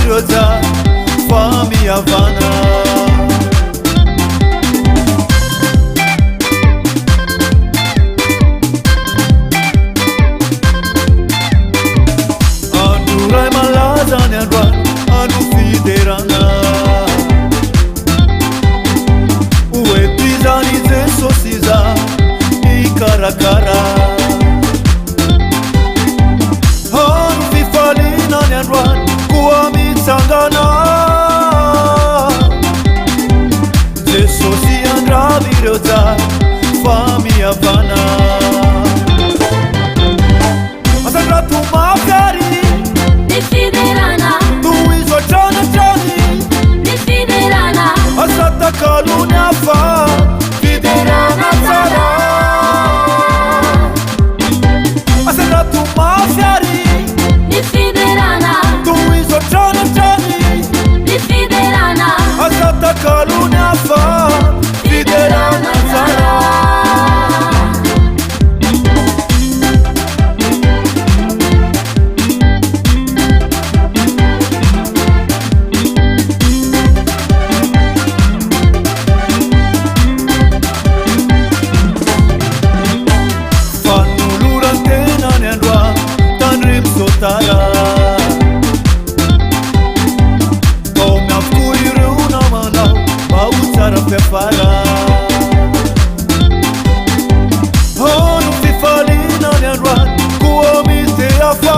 raviroja famiavana anurai malazany androany anu fiderana oetizany jesosiza ikarakara anu fifalinany androany koa mitsangana jesosy andravireoja famiavana asandratomafyary nifiderana toizo tranatrany nifiderana asatakalony afa fiderana tsara asandratomafyary nifiderana toizo tranatrany nifiderana asatakalony afa fiderana tsara tomiafkoireo namanao mautsara fiafara anu fifalinany androany koa mite afa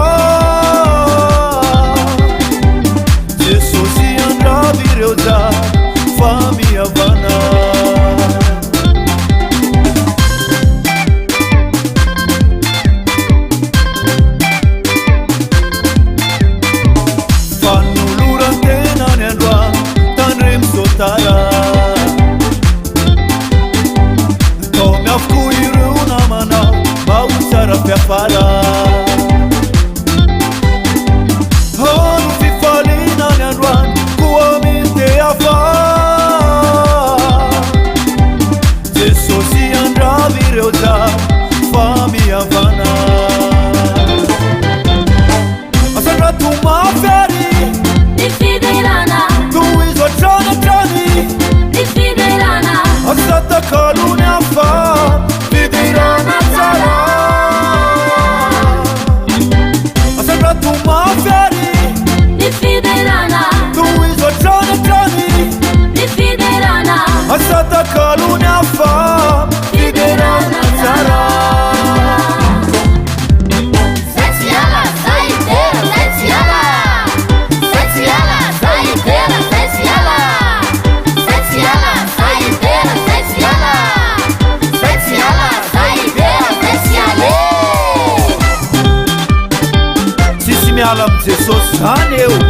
jesosy andravireoja famiavana tomiafkoireo namanao mautsara fiafara anu fifalinany androany koa mite afa jesosy andravireoja famiavana asandratomafyary nifiderana toizo tranatrany nifiderana asatakalony afa fiderana tsara asandratomafyary nifiderana toizo tranatrany nifiderana asatakalony afa fiderana tsara Setiala saiteira setiala setiala saiteira setiala setiala saiteira setiala setiala saiteira setiale tsisy miala amy jesosy zany eo